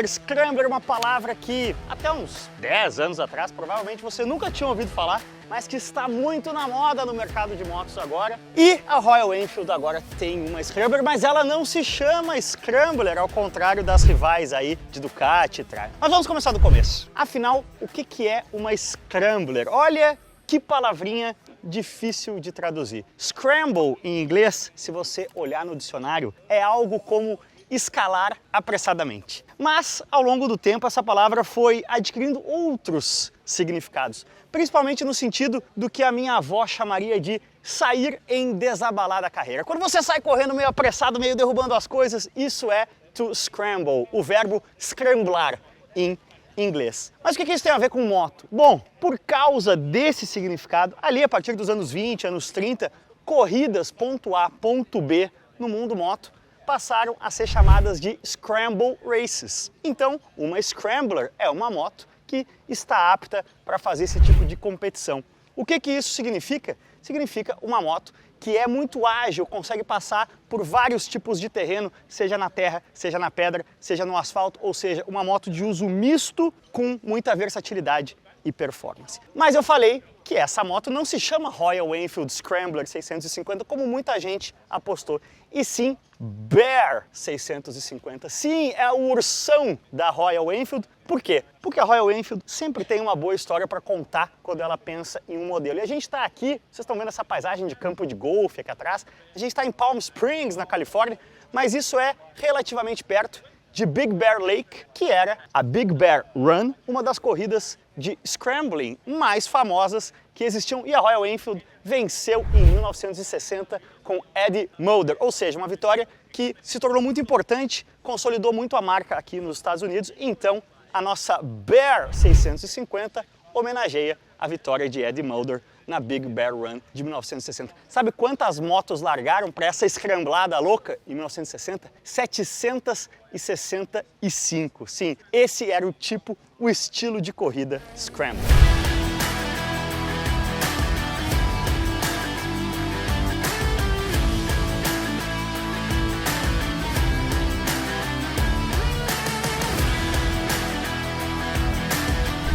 Scrambler, uma palavra que até uns 10 anos atrás provavelmente você nunca tinha ouvido falar, mas que está muito na moda no mercado de motos agora. E a Royal Enfield agora tem uma Scrambler, mas ela não se chama Scrambler, ao contrário das rivais aí de Ducati e Trike. Mas vamos começar do começo. Afinal, o que é uma Scrambler? Olha que palavrinha difícil de traduzir. Scramble, em inglês, se você olhar no dicionário, é algo como escalar apressadamente. Mas, ao longo do tempo, essa palavra foi adquirindo outros significados, principalmente no sentido do que a minha avó chamaria de sair em desabalada carreira. Quando você sai correndo meio apressado, meio derrubando as coisas, isso é to scramble, o verbo scramblar em inglês. Mas o que isso tem a ver com moto? Bom, por causa desse significado, ali a partir dos anos 20, anos 30, corridas ponto A, ponto B no mundo moto passaram a ser chamadas de Scramble Races. Então, uma Scrambler é uma moto que está apta para fazer esse tipo de competição. O que isso significa? Significa uma moto que é muito ágil, consegue passar por vários tipos de terreno, seja na terra, seja na pedra, seja no asfalto, ou seja, uma moto de uso misto com muita versatilidade e performance. Mas eu falei que essa moto não se chama Royal Enfield Scrambler 650 como muita gente apostou, e sim Bear 650. Sim, é o ursão da Royal Enfield. Por quê? Porque a Royal Enfield sempre tem uma boa história para contar quando ela pensa em um modelo. E a gente está aqui, vocês estão vendo essa paisagem de campo de golfe aqui atrás, a gente está em Palm Springs, na Califórnia, mas isso é relativamente perto de Big Bear Lake, que era a Big Bear Run, uma das corridas de scrambling mais famosas que existiam, e a Royal Enfield venceu em 1960 com Eddie Mulder, ou seja, uma vitória que se tornou muito importante, consolidou muito a marca aqui nos Estados Unidos. Então a nossa Bear 650 homenageia a vitória de Eddie Mulder na Big Bear Run de 1960. Sabe quantas motos largaram para essa escramblada louca em 1960? 765. Sim, esse era o estilo de corrida Scramble.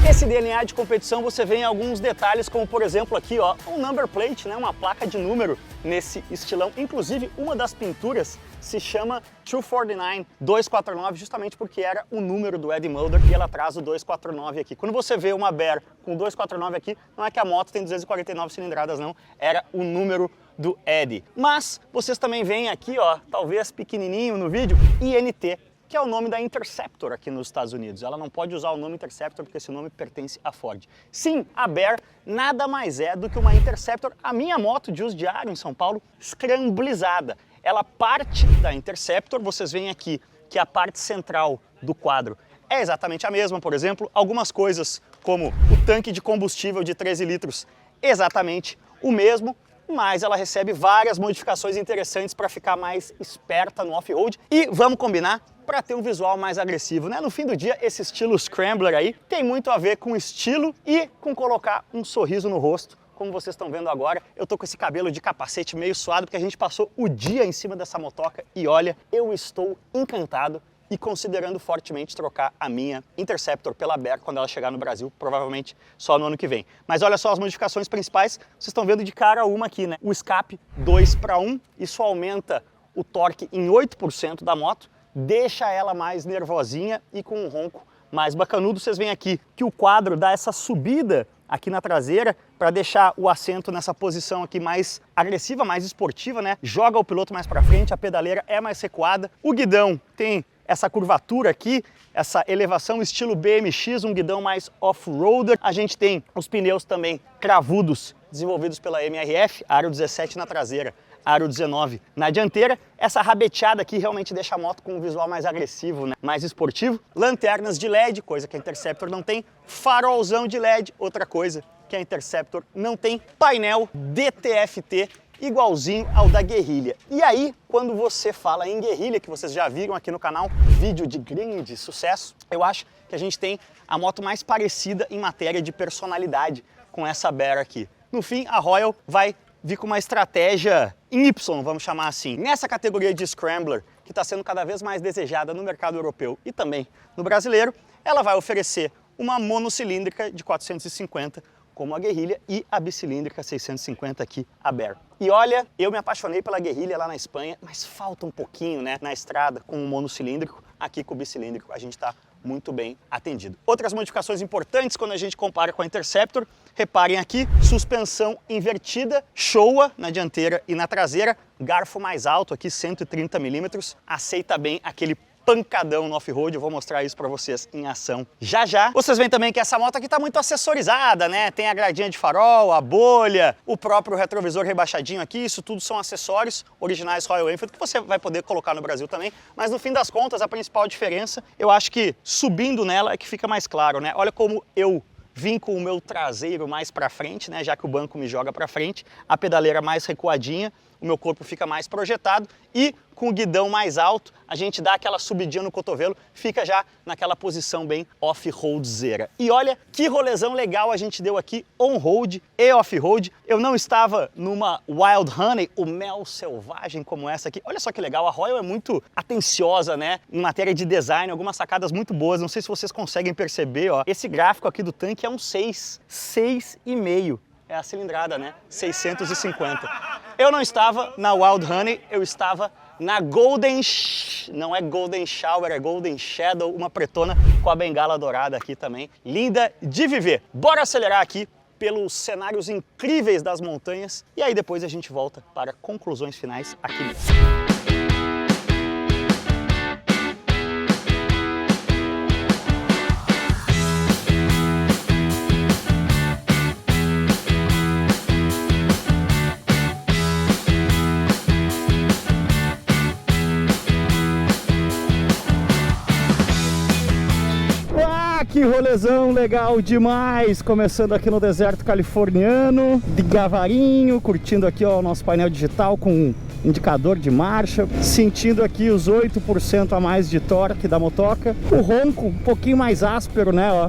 Esse DNA de competição você vê em alguns detalhes, como por exemplo aqui, ó, um number plate, né, uma placa de número nesse estilão. Inclusive, uma das pinturas se chama 249, justamente porque era o número do Eddie Mulder e ela traz o 249 aqui. Quando você vê uma Bear com 249 aqui, não é que a moto tem 249 cilindradas, não, era o número do Eddie. Mas vocês também veem aqui, ó, talvez pequenininho no vídeo, INT, que é o nome da Interceptor aqui nos Estados Unidos. Ela não pode usar o nome Interceptor porque esse nome pertence à Ford. Sim, a Bear nada mais é do que uma Interceptor, a minha moto de uso diário em São Paulo, scramblizada. Ela parte da Interceptor, vocês veem aqui que a parte central do quadro é exatamente a mesma, por exemplo, algumas coisas como o tanque de combustível de 13 litros, exatamente o mesmo, mas ela recebe várias modificações interessantes para ficar mais esperta no off-road e, vamos combinar, para ter um visual mais agressivo, né? No fim do dia, esse estilo Scrambler aí tem muito a ver com estilo e com colocar um sorriso no rosto. Como vocês estão vendo agora, eu tô com esse cabelo de capacete meio suado porque a gente passou o dia em cima dessa motoca e olha, eu estou encantado e considerando fortemente trocar a minha Interceptor pela Bear quando ela chegar no Brasil, provavelmente só no ano que vem. Mas olha só as modificações principais, vocês estão vendo de cara uma aqui, né? O escape 2:1, isso aumenta o torque em 8% da moto, deixa ela mais nervosinha e com um ronco mais bacanudo. Vocês veem aqui que o quadro dá essa subida aqui na traseira para deixar o assento nessa posição aqui mais agressiva, mais esportiva, né? Joga o piloto mais para frente, a pedaleira é mais recuada. O guidão tem essa curvatura aqui, essa elevação estilo BMX, um guidão mais off-roader. A gente tem os pneus também cravudos, desenvolvidos pela MRF, aro 17 na traseira, aro 19 na dianteira. Essa rabeteada aqui realmente deixa a moto com um visual mais agressivo, né? Mais esportivo. Lanternas de LED, coisa que a Interceptor não tem. Farolzão de LED, outra coisa que a Interceptor não tem. Painel DTFT, igualzinho ao da Guerrilla. E aí, quando você fala em Guerrilla, que vocês já viram aqui no canal, vídeo de grande sucesso, eu acho que a gente tem a moto mais parecida em matéria de personalidade com essa Bear aqui. No fim, a Royal vai vir com uma estratégia em Y, vamos chamar assim. Nessa categoria de Scrambler, que está sendo cada vez mais desejada no mercado europeu e também no brasileiro, ela vai oferecer uma monocilíndrica de 450, como a Guerrilla, e a bicilíndrica 650 aqui, a Bear. E olha, eu me apaixonei pela Guerrilla lá na Espanha, mas falta um pouquinho, né, na estrada com o monocilíndrico. Aqui com o bicilíndrico a gente está muito bem atendido. Outras modificações importantes quando a gente compara com a Interceptor, reparem aqui, suspensão invertida, Showa na dianteira e na traseira, garfo mais alto aqui, 130 milímetros, aceita bem aquele pancadão no off-road, eu vou mostrar isso para vocês em ação já já. Vocês veem também que essa moto aqui tá muito acessorizada, né? Tem a gradinha de farol, a bolha, o próprio retrovisor rebaixadinho aqui, isso tudo são acessórios originais Royal Enfield que você vai poder colocar no Brasil também, mas no fim das contas a principal diferença, eu acho que subindo nela é que fica mais claro, né? Olha como eu vim com o meu traseiro mais para frente, né? Já que o banco me joga para frente, a pedaleira mais recuadinha, o meu corpo fica mais projetado e com o guidão mais alto, a gente dá aquela subidinha no cotovelo, fica já naquela posição bem off-roadzeira. E olha que rolezão legal a gente deu aqui on-road e off-road. Eu não estava numa Wild Honey, o mel selvagem como essa aqui. Olha só que legal, a Royal é muito atenciosa, né? Em matéria de design, algumas sacadas muito boas. Não sei se vocês conseguem perceber, ó. Esse gráfico aqui do tanque é um 6,5. É a cilindrada, né? 650. Eu não estava na Wild Honey, eu estava na Golden... Não é Golden Shower, é Golden Shadow, uma pretona com a bengala dourada aqui também. Linda de viver. Bora acelerar aqui pelos cenários incríveis das montanhas e aí depois a gente volta para conclusões finais aqui mesmo. Que rolezão legal demais, começando aqui no deserto californiano, de Gavarinho, curtindo aqui ó, o nosso painel digital com indicador de marcha, sentindo aqui os 8% a mais de torque da motoca, o ronco um pouquinho mais áspero, né, ó.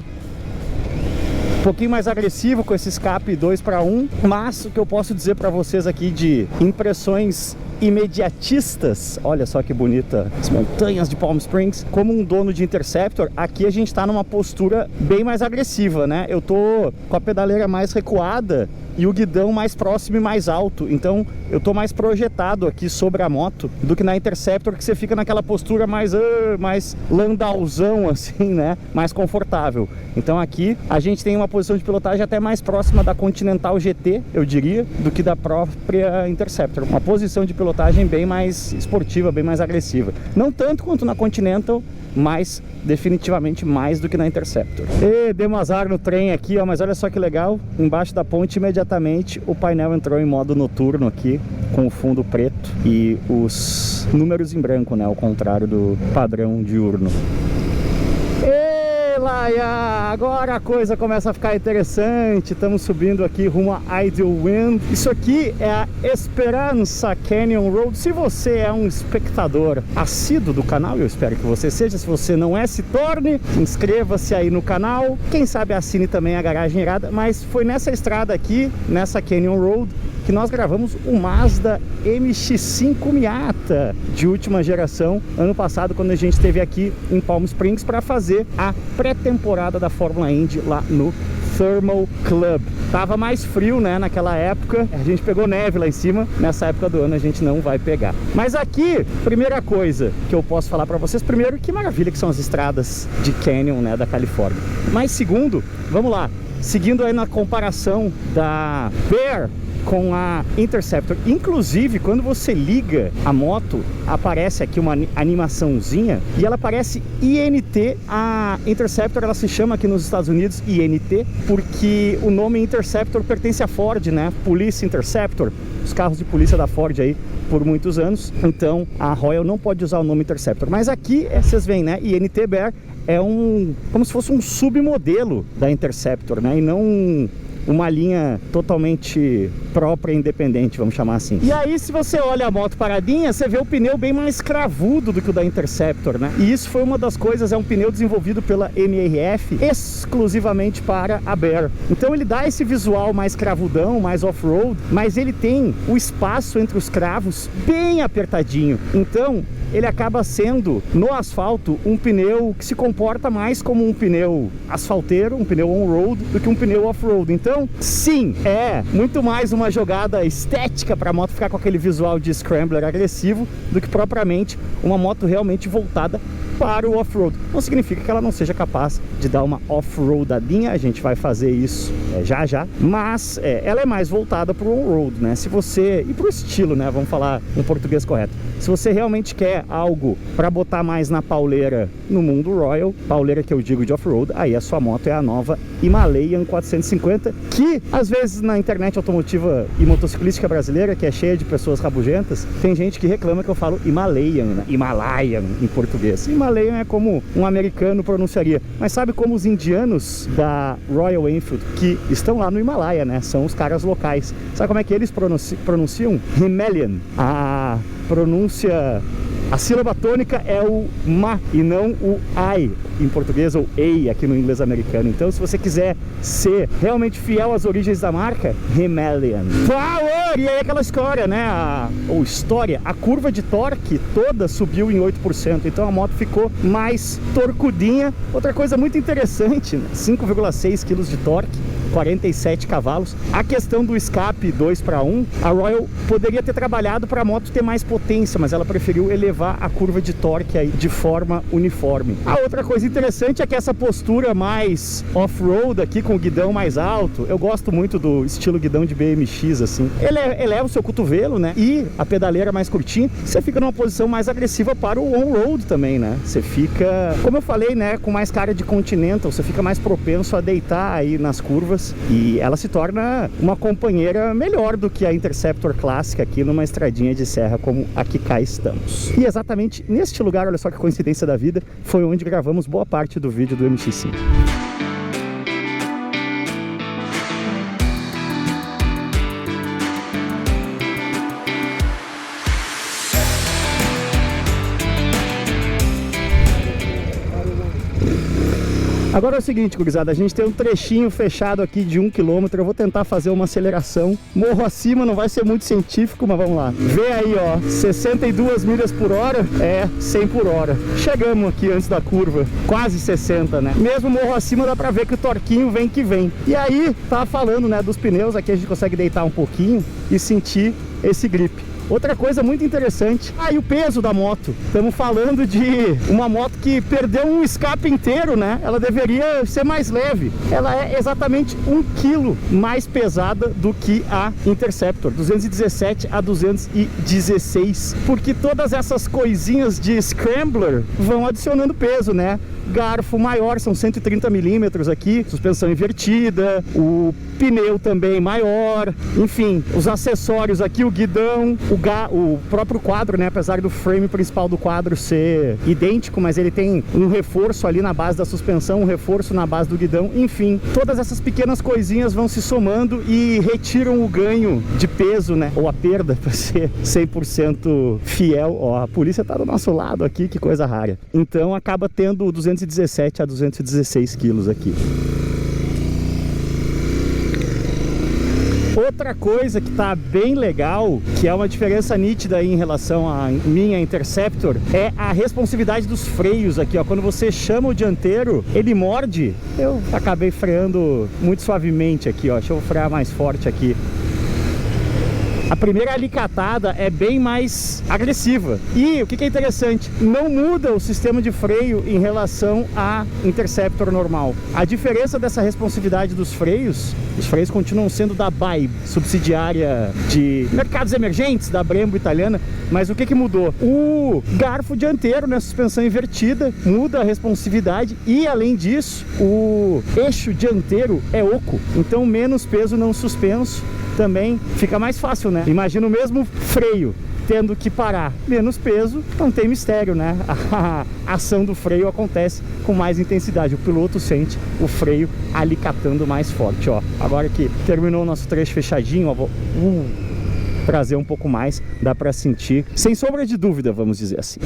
Um pouquinho mais agressivo com esse escape 2:1, mas o que eu posso dizer para vocês aqui de impressões imediatistas, olha só que bonita as montanhas de Palm Springs. Como um dono de Interceptor, aqui a gente está numa postura bem mais agressiva, né? Eu tô com a pedaleira mais recuada e o guidão mais próximo e mais alto, então eu tô mais projetado aqui sobre a moto do que na Interceptor, que você fica naquela postura mais landauzão assim, né? Mais confortável. Então aqui a gente tem uma posição de pilotagem até mais próxima da Continental GT, eu diria, do que da própria Interceptor. Uma posição de pilotagem bem mais esportiva, bem mais agressiva. Não tanto quanto na Continental, mas definitivamente mais do que na Interceptor. E demos azar no trem aqui, ó, mas olha só que legal, embaixo da ponte imediatamente o painel entrou em modo noturno aqui, com o fundo preto e os números em branco, né, ao contrário do padrão diurno. Laia, agora a coisa começa a ficar interessante. Estamos subindo aqui rumo a Idlewild. Isso aqui é a Esperança Canyon Road. Se você é um espectador assíduo do canal, eu espero que você seja. Se você não é, se torne, inscreva-se aí no canal. Quem sabe assine também a Garagem Irada. Mas foi nessa estrada aqui, nessa Canyon Road, que nós gravamos o Mazda MX-5 Miata de última geração, ano passado, quando a gente esteve aqui em Palm Springs para fazer a pré-temporada da Fórmula Indy lá no Thermal Club. Tava mais frio, né, naquela época, a gente pegou neve lá em cima, nessa época do ano a gente não vai pegar. Mas aqui, primeira coisa que eu posso falar para vocês, primeiro, que maravilha que são as estradas de Canyon, né, da Califórnia. Mas segundo, vamos lá, seguindo aí na comparação da Bear com a Interceptor, inclusive quando você liga a moto, aparece aqui uma animaçãozinha e ela aparece INT. A Interceptor, ela se chama aqui nos Estados Unidos INT porque o nome Interceptor pertence à Ford, né? Police Interceptor, os carros de polícia da Ford aí por muitos anos, então a Royal não pode usar o nome Interceptor, mas aqui vocês veem, né, INT Bear é como se fosse um submodelo da Interceptor, né, e não uma linha totalmente própria e independente, vamos chamar assim. E aí, se você olha a moto paradinha, você vê o pneu bem mais cravudo do que o da Interceptor, né? E isso foi uma das coisas, é um pneu desenvolvido pela MRF exclusivamente para a Bear. Então ele dá esse visual mais cravudão, mais off-road, mas ele tem o espaço entre os cravos bem apertadinho. Então ele acaba sendo, no asfalto, um pneu que se comporta mais como um pneu asfalteiro, um pneu on-road, do que um pneu off-road. Então, sim, é muito mais uma jogada estética para a moto ficar com aquele visual de scrambler agressivo do que propriamente uma moto realmente voltada para o off-road. Não significa que ela não seja capaz de dar uma off-roadadinha, a gente vai fazer isso já já, mas ela é mais voltada para o on-road, né? Se você, e para o estilo, né? Vamos falar em português correto. Se você realmente quer algo para botar mais na pauleira no mundo Royal, pauleira que eu digo de off-road, aí a sua moto é a nova Himalayan 450, que às vezes na internet automotiva e motociclística brasileira, que é cheia de pessoas rabugentas, tem gente que reclama que eu falo Himalayan, né? Himalayan em português. Himalayan é como um americano pronunciaria, mas sabe como os indianos da Royal Enfield, que estão lá no Himalaia, né? São os caras locais. Sabe como é que eles pronunciam? Himalayan. A pronúncia, a sílaba tônica é o ma e não o ai em português, ou ei aqui no inglês americano. Então, se você quiser ser realmente fiel às origens da marca, Himalayan. Power! E aí aquela história, né? A curva de torque toda subiu em 8%, então a moto ficou mais torcudinha. Outra coisa muito interessante, né? 5,6 kg de torque, 47 cavalos. A questão do escape 2:1, a Royal poderia ter trabalhado para a moto ter mais potência, mas ela preferiu elevar a curva de torque aí de forma uniforme. A outra coisa interessante é que essa postura mais off-road aqui, com o guidão mais alto, eu gosto muito do estilo guidão de BMX, assim. Ele eleva o seu cotovelo, né? E a pedaleira mais curtinha, você fica numa posição mais agressiva para o on-road também, né? Você fica, como eu falei, né? Com mais cara de Continental, você fica mais propenso a deitar aí nas curvas e ela se torna uma companheira melhor do que a Interceptor clássica aqui numa estradinha de serra como a que cá estamos. E exatamente neste lugar, olha só que coincidência da vida, foi onde gravamos boa parte do vídeo do MX5. Agora é o seguinte, gurizada, a gente tem um trechinho fechado aqui de 1 km, eu vou tentar fazer uma aceleração. Morro acima, não vai ser muito científico, mas vamos lá. Vê aí, ó, 62 milhas por hora, 100 por hora. Chegamos aqui antes da curva, quase 60, né? Mesmo morro acima dá pra ver que o torquinho vem que vem. E aí, tava falando, né, dos pneus, aqui a gente consegue deitar um pouquinho e sentir esse grip. Outra coisa muito interessante, e o peso da moto. Estamos falando de uma moto que perdeu um escape inteiro, né? Ela deveria ser mais leve. Ela é exatamente 1 kg mais pesada do que a Interceptor, 217 a 216, porque todas essas coisinhas de scrambler vão adicionando peso, né? Garfo maior, são 130 milímetros aqui, suspensão invertida, o pneu também maior, enfim, os acessórios aqui, o guidão, o próprio quadro, né, apesar do frame principal do quadro ser idêntico, mas ele tem um reforço ali na base da suspensão, um reforço na base do guidão, enfim, todas essas pequenas coisinhas vão se somando e retiram o ganho de peso, né, ou a perda, para ser 100% fiel. Ó, a polícia tá do nosso lado aqui, que coisa rara. Então acaba tendo 217 a 216 quilos aqui. Outra coisa que tá bem legal, que é uma diferença nítida aí em relação à minha Interceptor, é a responsividade dos freios aqui, ó. Quando você chama o dianteiro, ele morde. Eu acabei freando muito suavemente aqui, ó. Deixa eu frear mais forte aqui. A primeira alicatada é bem mais agressiva. E o que é interessante, não muda o sistema de freio em relação à Interceptor normal. A diferença dessa responsividade dos freios, os freios continuam sendo da BAE, subsidiária de mercados emergentes, da Brembo italiana, mas o que mudou? O garfo dianteiro, né, suspensão invertida, muda a responsividade e, além disso, o eixo dianteiro é oco, então menos peso não suspenso. Também fica mais fácil, né? Imagina o mesmo freio tendo que parar. Menos peso, não tem mistério, né? A ação do freio acontece com mais intensidade. O piloto sente o freio alicatando mais forte, ó. Agora que terminou o nosso trecho fechadinho, ó, vou trazer um pouco mais, dá pra sentir, sem sombra de dúvida, vamos dizer assim.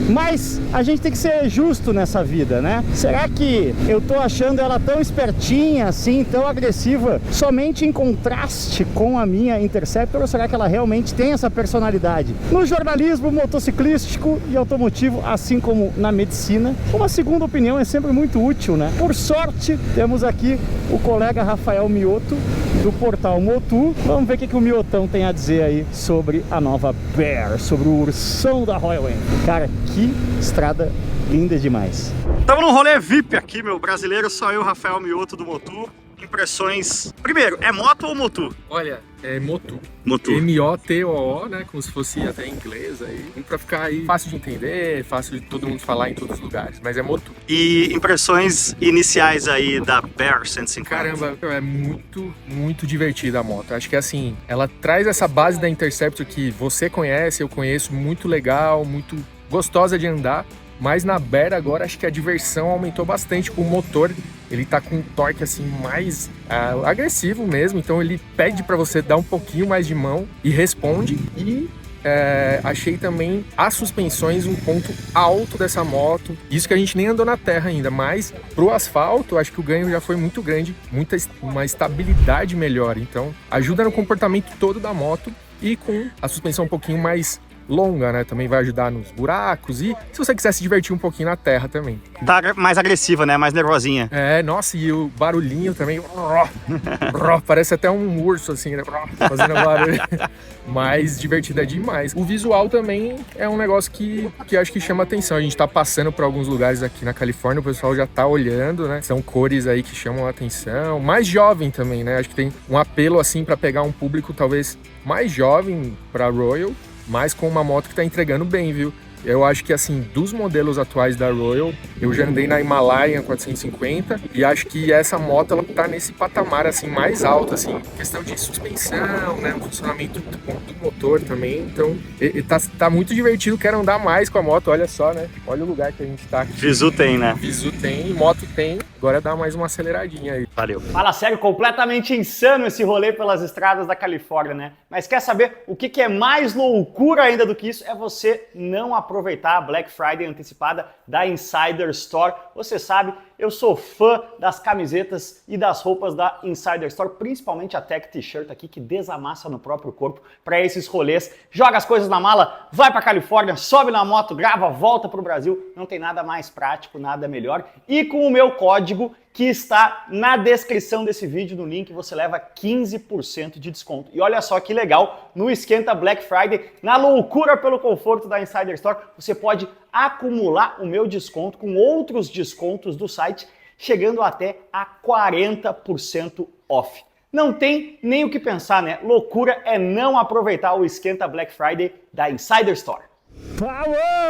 Mas a gente tem que ser justo nessa vida, né? Será que eu tô achando ela tão espertinha assim, tão agressiva, somente em contraste com a minha Interceptor, ou será que ela realmente tem essa personalidade? No jornalismo motociclístico e automotivo, assim como na medicina, uma segunda opinião é sempre muito útil, né? Por sorte, temos aqui o colega Rafael Mioto, do portal Motu. Vamos ver o que o Miotão tem a dizer aí sobre a nova Bear, sobre o ursão da Royal Enfield. Cara, que estrada linda demais. Estamos num rolê VIP aqui, meu brasileiro, só eu, Rafael Mioto do Motu. Impressões... Primeiro, é moto ou Motu? Olha, é Motu. Motu. M-O-T-O-O, né? Como se fosse até em inglês aí. Pra ficar aí fácil de entender, fácil de todo mundo falar em todos os lugares. Mas é Motu. E impressões iniciais aí da Bear 150? Caramba, é muito divertida a moto. Acho que assim, ela traz essa base da Interceptor que você conhece, eu conheço, muito legal, muito gostosa de andar. Mas na Bear agora acho que a diversão aumentou bastante. O motor, ele tá com um torque assim mais agressivo mesmo, então ele pede para você dar um pouquinho mais de mão e responde. E achei também as suspensões um ponto alto dessa moto. Isso que a gente nem andou na terra ainda, mas pro asfalto acho que o ganho já foi muito grande, uma estabilidade melhor. Então ajuda no comportamento todo da moto e com a suspensão um pouquinho mais longa, né? Também vai ajudar nos buracos e se você quiser se divertir um pouquinho na terra também. Tá mais agressiva, né? Mais nervosinha. Nossa, e o barulhinho também. Parece até um urso, assim, né? Fazendo barulho. Mas divertida demais. O visual também é um negócio que acho que chama atenção. A gente tá passando por alguns lugares aqui na Califórnia, o pessoal já tá olhando, né? São cores aí que chamam a atenção. Mais jovem também, né? Acho que tem um apelo, assim, pra pegar um público talvez mais jovem pra Royal, mas com uma moto que tá entregando bem, viu? Eu acho que, assim, dos modelos atuais da Royal, eu já andei na Himalayan 450 e acho que essa moto, ela tá nesse patamar, assim, mais alto, assim, questão de suspensão, né, o funcionamento do motor também. Então, tá muito divertido, quero andar mais com a moto, olha só, né, olha o lugar que a gente tá aqui. Visu tem, né? Visu tem, moto tem, agora dá mais uma aceleradinha aí. Valeu. Fala sério, completamente insano esse rolê pelas estradas da Califórnia, né? Mas quer saber o que é mais loucura ainda do que isso? É você não aproveitar a Black Friday antecipada da Insider Store. Você sabe, eu sou fã das camisetas e das roupas da Insider Store, principalmente a Tech T-shirt aqui, que desamassa no próprio corpo para esses rolês. Joga as coisas na mala, vai para Califórnia, sobe na moto, grava, volta para o Brasil. Não tem nada mais prático, nada melhor. E com o meu código, que está na descrição desse vídeo, no link, você leva 15% de desconto. E olha só que legal, no Esquenta Black Friday, na loucura pelo conforto da Insider Store, você pode acumular o meu desconto com outros descontos do site, chegando até a 40% off. Não tem nem o que pensar, né? Loucura é não aproveitar o Esquenta Black Friday da Insider Store.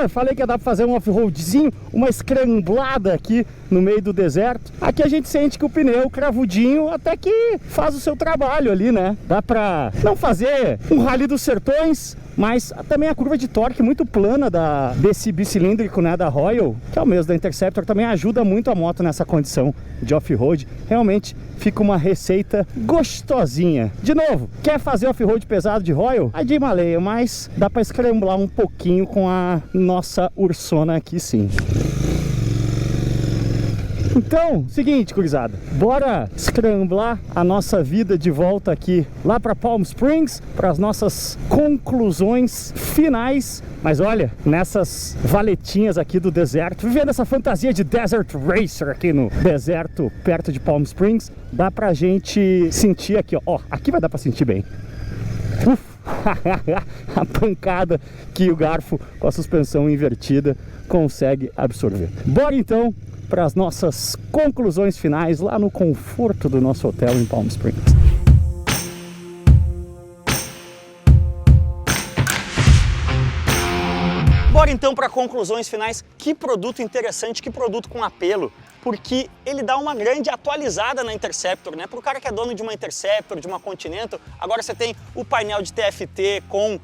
Falei que ia dar pra fazer um off-roadzinho, uma escramblada aqui no meio do deserto. Aqui a gente sente que o pneu cravudinho até que faz o seu trabalho ali, né? Dá pra não fazer um rally dos sertões, mas também a curva de torque muito plana desse bicilíndrico, né, da Royal, que é o mesmo da Interceptor, também ajuda muito a moto nessa condição de off-road. Realmente fica uma receita gostosinha. De novo, quer fazer off-road pesado de Royal? A de Himalaia, mas dá pra escramblar um pouquinho com a nossa Ursona aqui sim. Então, seguinte, gurizada, bora escramblar a nossa vida de volta aqui lá para Palm Springs, para as nossas conclusões finais. Mas olha, nessas valetinhas aqui do deserto, vivendo essa fantasia de Desert Racer aqui no deserto, perto de Palm Springs, dá pra gente sentir aqui, ó, aqui vai dar pra sentir bem. A pancada que o garfo com a suspensão invertida consegue absorver. Bora então para as nossas conclusões finais lá no conforto do nosso hotel em Palm Springs. Agora então, para conclusões finais, que produto interessante, que produto com apelo, porque ele dá uma grande atualizada na Interceptor, né? Para o cara que é dono de uma Interceptor, de uma Continental, agora você tem o painel de TFT com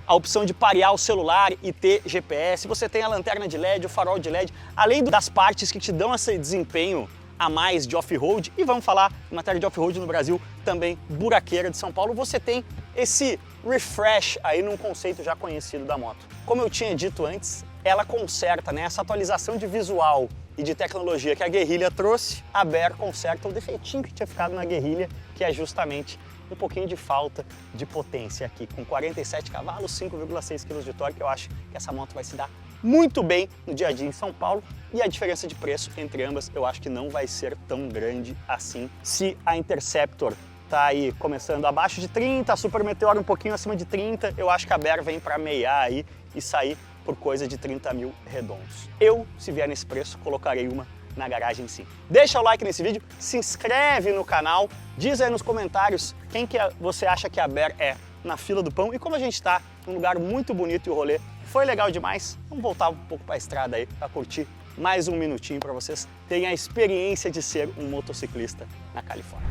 a opção de parear o celular e ter GPS, você tem a lanterna de LED, o farol de LED, além das partes que te dão esse desempenho a mais de off-road, e vamos falar em matéria de off-road no Brasil, também buraqueira de São Paulo, você tem esse refresh aí num conceito já conhecido da moto. Como eu tinha dito antes, ela conserta, né, essa atualização de visual e de tecnologia que a Guerrilla trouxe, a Baer conserta o defeitinho que tinha ficado na Guerrilla, que é justamente um pouquinho de falta de potência aqui. Com 47 cavalos, 5,6 kg de torque, eu acho que essa moto vai se dar muito bem no dia a dia em São Paulo, e a diferença de preço entre ambas eu acho que não vai ser tão grande assim. Se a Interceptor tá aí começando abaixo de 30, a Super Meteor um pouquinho acima de 30, eu acho que a Baer vem para meiar aí e sair por coisa de 30 mil redondos. Eu, se vier nesse preço, colocarei uma na garagem sim. Deixa o like nesse vídeo, se inscreve no canal, diz aí nos comentários quem que você acha que a Baer é na fila do pão, e como a gente está num lugar muito bonito e o rolê foi legal demais, vamos voltar um pouco para a estrada aí para curtir mais um minutinho para vocês terem a experiência de ser um motociclista na Califórnia.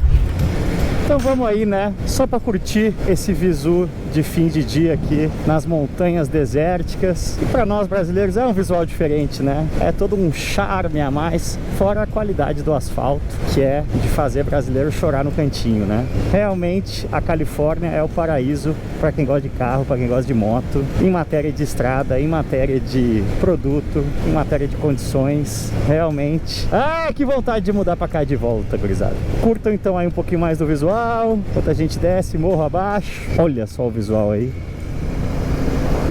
Então vamos aí, né? Só para curtir esse visu de fim de dia aqui nas montanhas desérticas. E para nós brasileiros é um visual diferente, né? É todo um charme a mais, fora a qualidade do asfalto, que é de fazer brasileiro chorar no cantinho, né? Realmente a Califórnia é o paraíso para quem gosta de carro, para quem gosta de moto, em matéria de estrada, em matéria de produto, em matéria de condições. Realmente. Ah, que vontade de mudar para cá de volta, gurizada. Curtam então aí um pouquinho mais do visual, enquanto a gente desce morro abaixo. Olha só o visual aí.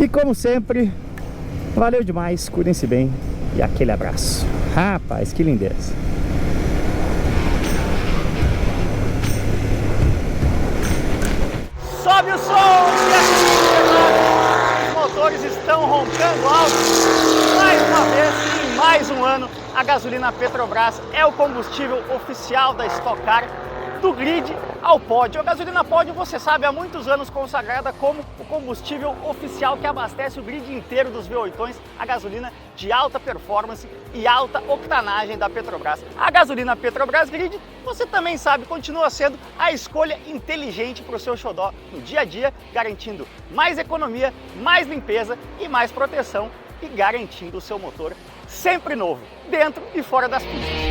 E como sempre, valeu demais, cuidem-se bem e aquele abraço. Rapaz, que lindeza. Sobe o som! Os motores estão roncando alto. Mais uma vez, em mais um ano, a gasolina Petrobras é o combustível oficial da Stock Car, do grid ao pódio. A gasolina pódio, você sabe, há muitos anos consagrada como o combustível oficial que abastece o grid inteiro dos V8ões, a gasolina de alta performance e alta octanagem da Petrobras. A gasolina Petrobras Grid, você também sabe, continua sendo a escolha inteligente para o seu xodó no dia a dia, garantindo mais economia, mais limpeza e mais proteção, e garantindo o seu motor sempre novo, dentro e fora das pistas.